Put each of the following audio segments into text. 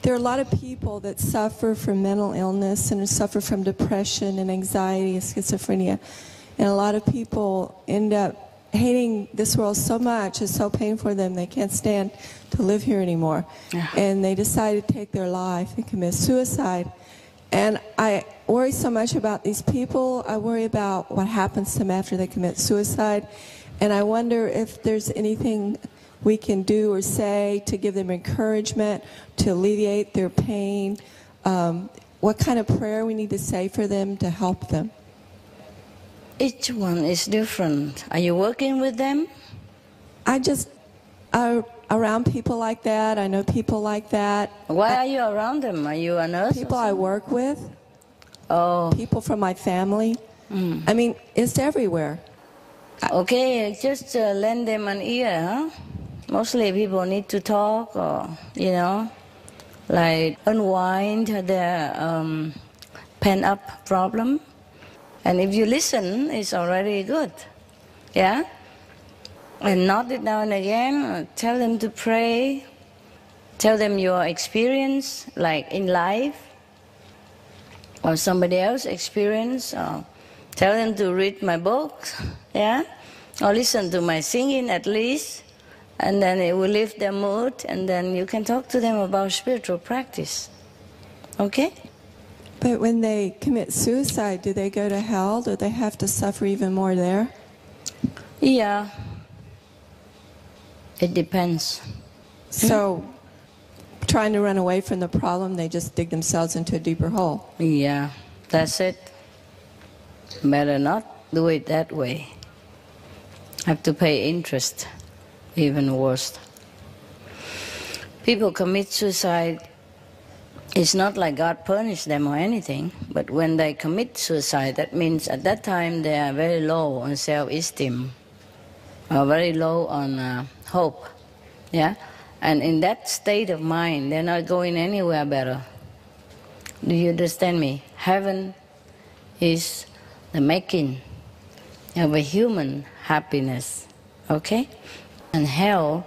there are a lot of people that suffer from mental illness and suffer from depression and anxiety and schizophrenia. And a lot of people end up hating this world so much, it's so painful for them, they can't stand to live here anymore. And they decide to take their life and commit suicide. And I worry so much about these people. I worry about what happens to them after they commit suicide. And I wonder if there's anything we can do or say to give them encouragement, to alleviate their pain. What kind of prayer we need to say for them to help them. Each one is different. Are you working with them? I just around people like that. I know people like that. Why are you around them? Are you a nurse? People I work with. Oh. People from my family. I mean, it's everywhere. Okay, just lend them an ear, huh? Mostly people need to talk or, you know, like unwind their pent-up problem. And if you listen, it's already good, yeah? And nod it now and again, tell them to pray, tell them your experience, like in life, or somebody else's experience, or tell them to read my books, yeah? Or listen to my singing at least, and then it will lift their mood, and then you can talk to them about spiritual practice, okay? But when they commit suicide, do they go to hell? Do they have to suffer even more there? Yeah. It depends. So, trying to run away from the problem, they just dig themselves into a deeper hole. Yeah, that's it. Better not do it that way. Have to pay interest, even worse. People commit suicide. It's not like God punished them or anything, but when they commit suicide, that means at that time they are very low on self-esteem, or very low on hope, yeah? And in that state of mind, they're not going anywhere better. Do you understand me? Heaven is the making of a human happiness, okay? And hell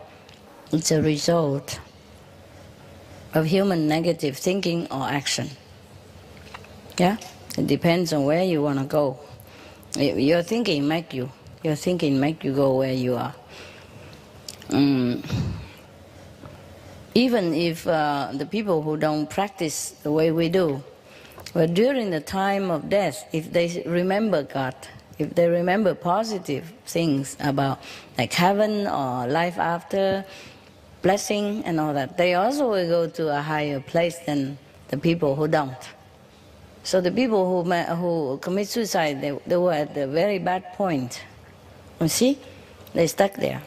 is a result of human negative thinking or action. Yeah? It depends on where you want to go. Your thinking make you go where you are. Even if the people who don't practice the way we do, but during the time of death, if they remember God, if they remember positive things about like heaven or life after, blessing and all that, they also will go to a higher place than the people who don't. So the people who commit suicide, they were at a very bad point. You see, they stuck there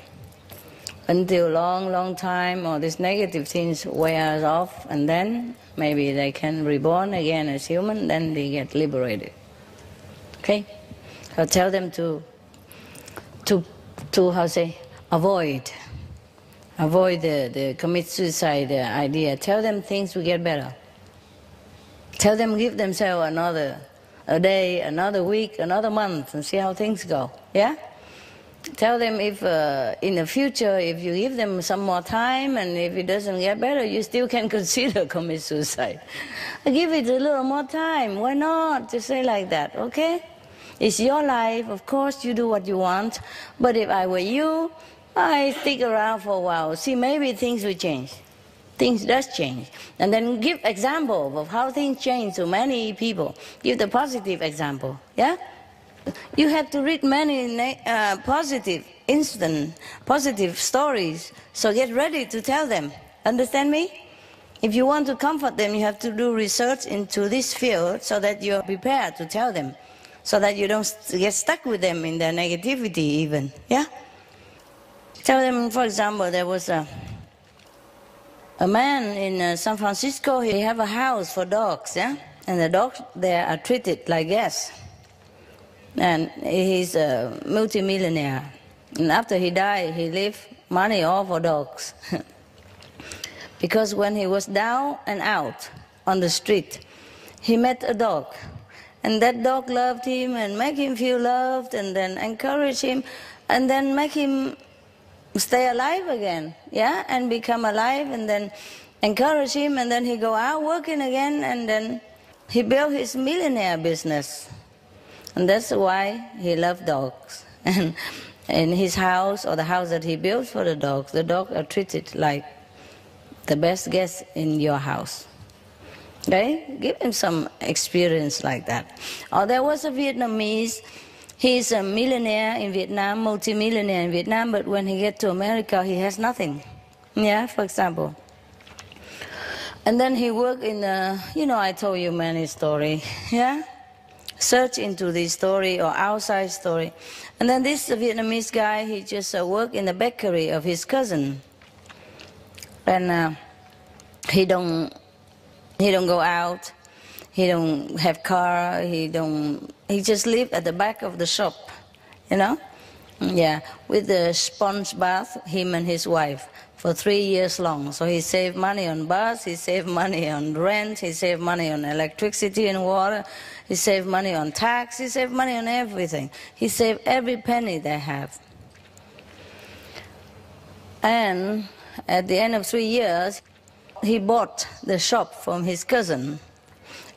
until long time, or these negative things wears off, and then maybe they can reborn again as human. Then they get liberated. Okay, so tell them to how say avoid the commit suicide idea. Tell them things will get better. Tell them give themselves a day, another week, another month, and see how things go. Yeah? Tell them if in the future, if you give them some more time, and if it doesn't get better, you still can consider commit suicide. Give it a little more time. Why not? Just say like that, okay? It's your life. Of course, you do what you want. But if I were you, I stick around for a while. See, maybe things will change. Things does change. And then give example of how things change to many people. Give the positive example, yeah? You have to read many positive stories, so get ready to tell them. Understand me? If you want to comfort them, you have to do research into this field so that you're prepared to tell them, so that you don't get stuck with them in their negativity even, yeah? Tell them, for example, there was a man in San Francisco. He have a house for dogs, yeah? And the dogs there are treated like guests. And he's a multimillionaire. And after he died, he left money all for dogs. Because when he was down and out on the street, he met a dog. And that dog loved him and make him feel loved, and then encourage him, and then make him stay alive again, yeah, and become alive, and then encourage him, and then he go out working again, and then he built his millionaire business. And that's why he loved dogs. And in his house, or the house that he built for the dogs are treated like the best guest in your house. Okay? Give him some experience like that. Or there was a Vietnamese, he's a millionaire in Vietnam, multi-millionaire in Vietnam, but when he gets to America, he has nothing. Yeah, for example. And then he worked in I told you many story, yeah? Search into this story or outside story. And then this Vietnamese guy, he just worked in the bakery of his cousin. And he don't go out, he don't have car, he just live at the back of the shop, you know? Yeah, with the sponge bath, him and his wife, for 3 years long. So he saved money on bus, he saved money on rent, he saved money on electricity and water, he saved money on tax, he saved money on everything. He saved every penny they have. And at the end of 3 years, he bought the shop from his cousin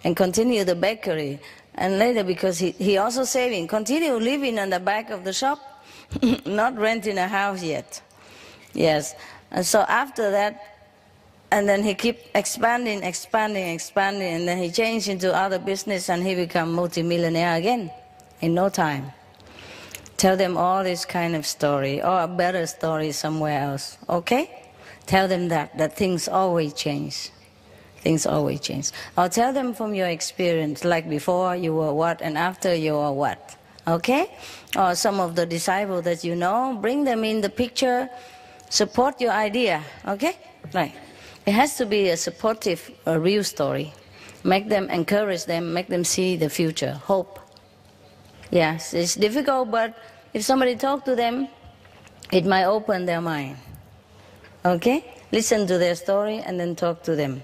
and continued the bakery. And later, because he also saving, continue living on the back of the shop, not renting a house yet. Yes. And so after that, and then he keep expanding, and then he changed into other business and he become multi-millionaire again in no time. Tell them all this kind of story, or a better story somewhere else, okay? Tell them that things always change. Things always change. Or tell them from your experience, like before you were what and after you are what, okay? Or some of the disciples that you know, bring them in the picture, support your idea, okay? Right. It has to be a supportive, a real story. Make them, encourage them, make them see the future, hope. Yes, it's difficult, but if somebody talk to them, it might open their mind. Okay? Listen to their story and then talk to them.